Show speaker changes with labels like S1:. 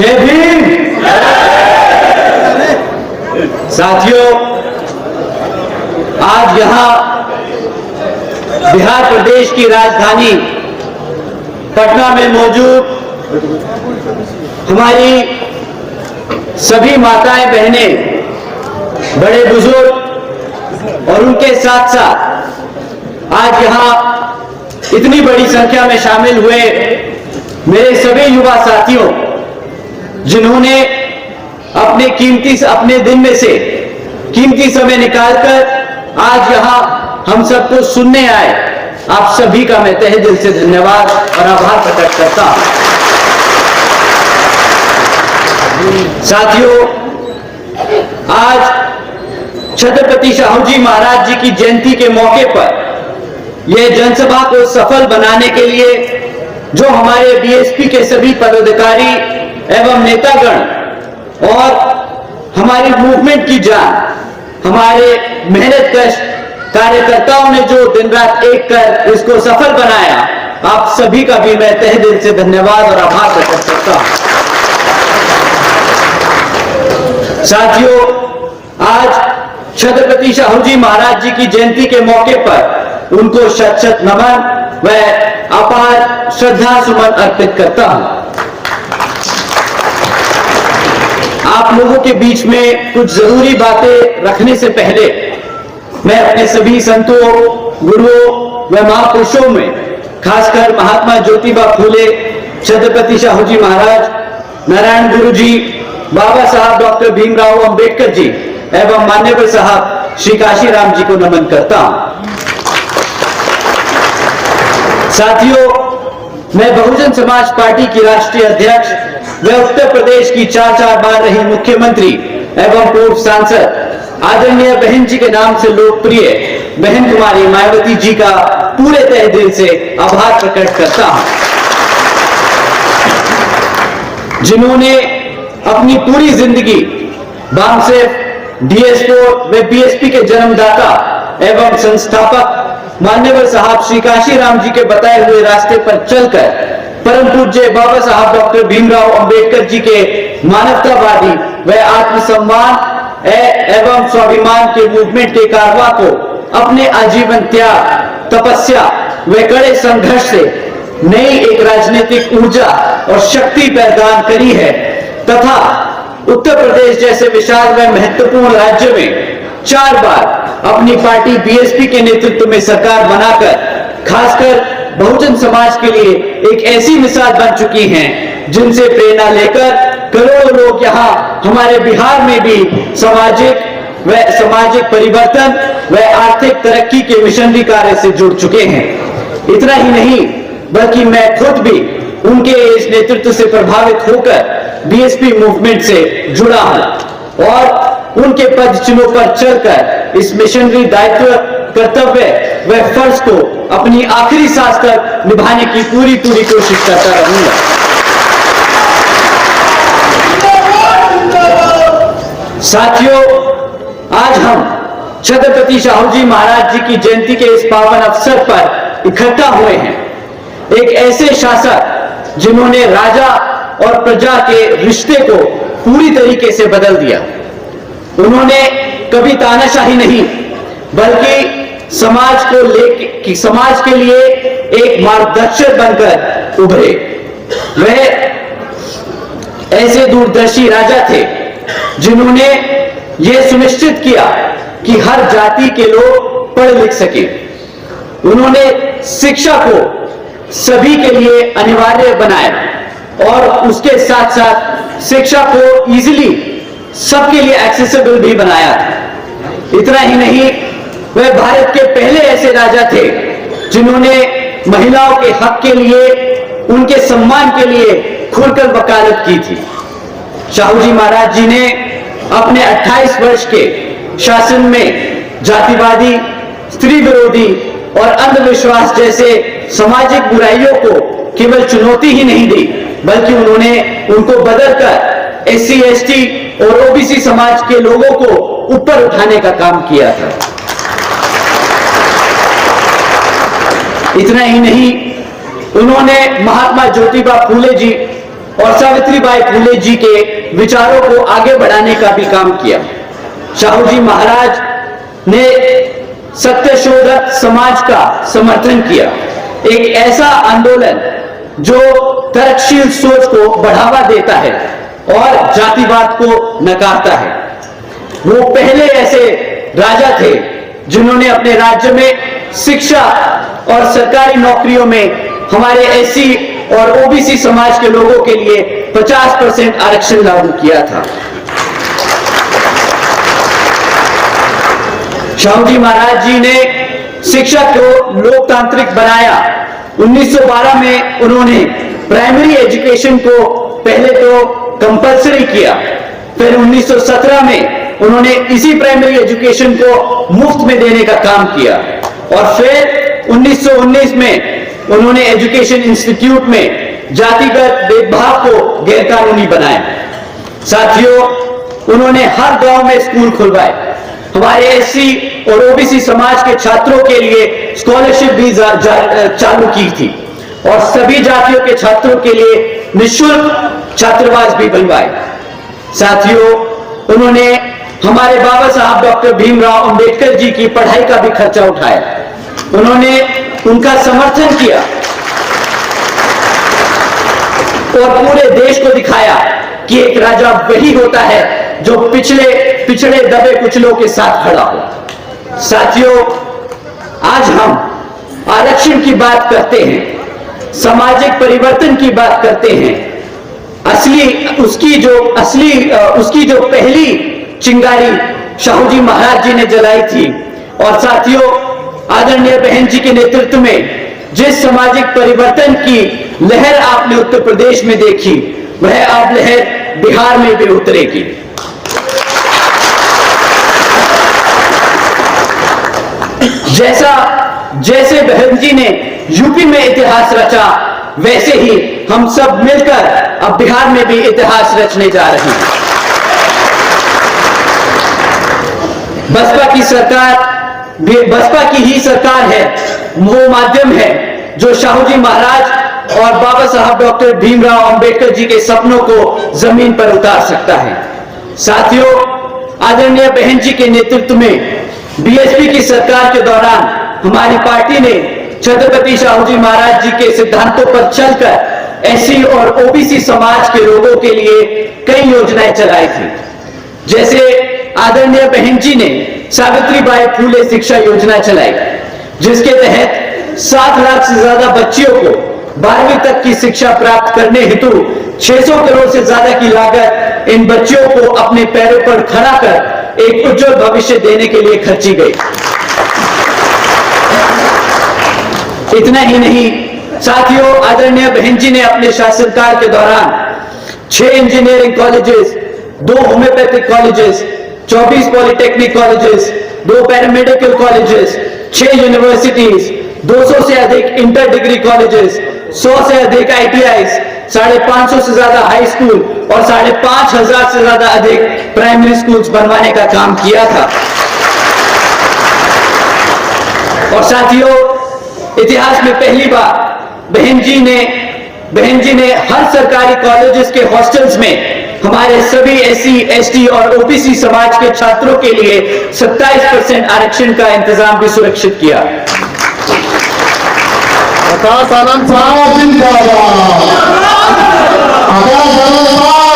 S1: जय भीम। साथियों, आज यहां बिहार प्रदेश की राजधानी पटना में मौजूद हमारी सभी माताएं बहनें, बड़े बुजुर्ग और उनके साथ साथ आज यहां इतनी बड़ी संख्या में शामिल हुए मेरे सभी युवा साथियों, जिन्होंने अपने दिन में से कीमती समय निकालकर आज यहां हम सबको सुनने आए, आप सभी का मैं तहे दिल से धन्यवाद और आभार प्रकट करता हूं। साथियों, आज छत्रपति शाहू जी महाराज जी की जयंती के मौके पर यह जनसभा को सफल बनाने के लिए जो हमारे बीएसपी के सभी पदाधिकारी एवं नेतागण और हमारी मूवमेंट की जान, हमारे मेहनत कश कार्यकर्ताओं ने जो दिन रात एक कर इसको सफल बनाया, आप सभी का भी मैं तहे दिल से धन्यवाद और आभार प्रकट करता हूं। साथियों, आज छत्रपति शाहू जी महाराज जी की जयंती के मौके पर उनको शत शत नमन व अपार श्रद्धा सुमन अर्पित करता हूं। आप लोगों के बीच में कुछ जरूरी बातें रखने से पहले मैं अपने सभी संतों, गुरुओं व महापुरुषों में खासकर महात्मा ज्योतिबा फूले, छत्रपति शाहू जी महाराज, नारायण गुरु जी, बाबा साहब डॉक्टर भीमराव अंबेडकर जी एवं मान्यवर साहब श्री काशीराम जी को नमन करता हूं। साथियों, मैं बहुजन समाज पार्टी की राष्ट्रीय अध्यक्ष व उत्तर प्रदेश की 4 बार रही मुख्यमंत्री एवं पूर्व सांसद आदरणीय बहन जी के नाम से लोकप्रिय बहन कुमारी मायावती जी का पूरे तहे दिल से आभार प्रकट करता हूं, जिन्होंने अपनी पूरी जिंदगी बामसेफ, डीएस4 व बीएसपी के जन्मदाता एवं संस्थापक मान्यवर साहब श्री काशीराम जी के बताए हुए रास्ते पर चलकर परम पूज्य बाबा साहब डॉक्टर भीमराव अंबेडकर जी के मानवतावादी व आत्मसम्मान एवं स्वाभिमान के मूवमेंट के कारवा को अपने आजीवन त्याग, तपस्या व कड़े संघर्ष से नई एक राजनीतिक ऊर्जा और शक्ति प्रदान करी है तथा उत्तर प्रदेश जैसे विशाल व महत्वपूर्ण राज्य में 4 बार अपनी पार्टी बीएसपी के नेतृत्व में सरकार बनाकर खासकर बहुजन समाज के लिए एक ऐसी मिसाल बन चुकी हैं, जिनसे प्रेरणा लेकर करोड़ों लोग यहाँ हमारे बिहार में भी सामाजिक परिवर्तन व आर्थिक तरक्की के मिशनरी कार्य से जुड़ चुके हैं। इतना ही नहीं, बल्कि मैं खुद भी उनके इस नेतृत्व से प्रभावित होकर बीएसपी मूवमेंट से जुड़ा हूं और उनके पद चिन्हों पर चलकर इस मिशनरी दायित्व, कर्तव्य व फर्ज को अपनी आखिरी सांस तक निभाने की पूरी कोशिश करता रहूंगा। साथियों, आज हम छत्रपति शाहू जी महाराज जी की जयंती के इस पावन अवसर पर इकट्ठा हुए हैं। एक ऐसे शासक जिन्होंने राजा और प्रजा के रिश्ते को पूरी तरीके से बदल दिया। उन्होंने कभी तानाशाही नहीं, बल्कि समाज के लिए एक मार्गदर्शक बनकर उभरे। वह ऐसे दूरदर्शी राजा थे जिन्होंने यह सुनिश्चित किया कि हर जाति के लोग पढ़ लिख सके। उन्होंने शिक्षा को सभी के लिए अनिवार्य बनाया और उसके साथ साथ शिक्षा को इजीली सबके लिए एक्सेसिबल भी बनाया था। इतना ही नहीं, वह भारत के पहले ऐसे राजा थे जिन्होंने महिलाओं के हक के लिए, उनके सम्मान के लिए खुलकर वकालत की थी। शाहू जी महाराज जी ने अपने 28 वर्ष के शासन में जातिवादी, स्त्री विरोधी और अंधविश्वास जैसे सामाजिक बुराइयों को केवल चुनौती ही नहीं दी, बल्कि उन्होंने उनको बदलकर एससी, एसटी और ओबीसी समाज के लोगों को ऊपर उठाने का काम किया था। इतना ही नहीं, उन्होंने महात्मा ज्योतिबा फूले जी और सावित्रीबाई फुले जी के विचारों को आगे बढ़ाने का भी काम किया। शाहू जी महाराज ने सत्यशोधक समाज का समर्थन किया, एक ऐसा आंदोलन जो तर्कशील सोच को बढ़ावा देता है और जातिवाद को नकारता है। वो पहले ऐसे राजा थे जिन्होंने अपने राज्य में शिक्षा और सरकारी नौकरियों में हमारे एससी और ओबीसी समाज के लोगों के लिए 50% आरक्षण लागू किया था। शाहू जी महाराज जी ने शिक्षा को लोकतांत्रिक बनाया। 1912 में उन्होंने प्राइमरी एजुकेशन को पहले तो कंपलसरी किया, फिर 1917 में उन्होंने इसी प्राइमरी एजुकेशन को मुफ्त में देने का काम किया और फिर 1919 में उन्होंने एजुकेशन इंस्टीट्यूट में जातिगत भेदभाव को गैरकानूनी बनाया। साथियों, उन्होंने हर गांव में स्कूल खुलवाए, हमारे एससी और ओबीसी समाज के छात्रों के लिए स्कॉलरशिप भी चालू की थी और सभी जातियों के छात्रों के लिए निःशुल्क छात्रावास भी बनवाए। साथियों, उन्होंने हमारे बाबा साहब डॉक्टर भीमराव अंबेडकर जी की पढ़ाई का भी खर्चा उठाया, उन्होंने उनका समर्थन किया और पूरे देश को दिखाया कि एक राजा वही होता है जो पिछड़े दबे कुचलों के साथ खड़ा हो। साथियों, आज हम आरक्षण की बात करते हैं, सामाजिक परिवर्तन की बात करते हैं, उसकी जो पहली चिंगारी शाहू जी महाराज जी ने जलाई थी। और साथियों, आदरणीय बहन जी के नेतृत्व में जिस सामाजिक परिवर्तन की लहर आपने उत्तर प्रदेश में देखी, वह अब लहर बिहार में भी उतरेगी। जैसे बहन जी ने यूपी में इतिहास रचा, वैसे ही हम सब मिलकर अब बिहार में भी इतिहास रचने जा रहे हैं। बसपा की ही सरकार है, वो माध्यम है जो शाहू जी महाराज और बाबा साहब डॉक्टर भीमराव अंबेडकर जी के सपनों को जमीन पर उतार सकता है। साथियों, आदरणीय बहन जी के नेतृत्व में बीएसपी की सरकार के दौरान हमारी पार्टी ने छत्रपति शाहू जी महाराज जी के सिद्धांतों पर चलकर एससी और ओबीसी समाज के लोगों के लिए कई योजनाएं चलाई थी। जैसे आदरणीय बहन जी ने सावित्रीबाई फुले शिक्षा योजना चलाई, जिसके तहत 7 लाख से ज्यादा बच्चियों को 12वीं तक की शिक्षा प्राप्त करने हेतु 600 करोड़ से ज्यादा की लागत इन बच्चियों को अपने पैरों पर खड़ा कर एक उज्जवल भविष्य देने के लिए खर्ची गई। इतना ही नहीं साथियों, आदरणीय बहन जी ने अपने शासनकाल के दौरान 6 engineering colleges, 2 homeopathic colleges, 24 polytechnic colleges, 2 paramedical colleges, 6 universities, 200 से अधिक इंटर डिग्री कॉलेजेस, 100 से अधिक ITIs, 550 से ज्यादा हाई स्कूल और 5,500 से ज्यादा अधिक प्राइमरी स्कूल्स बनवाने का काम किया था। और साथियों, इतिहास में पहली बार बहन जी ने हर सरकारी कॉलेजेस के हॉस्टल्स में हमारे सभी SC, ST और OBC समाज के छात्रों के लिए 27% आरक्षण का इंतजाम भी सुरक्षित किया।
S2: आकाश आनंद साहब जिंदाबाद। आकाश आनंद साहब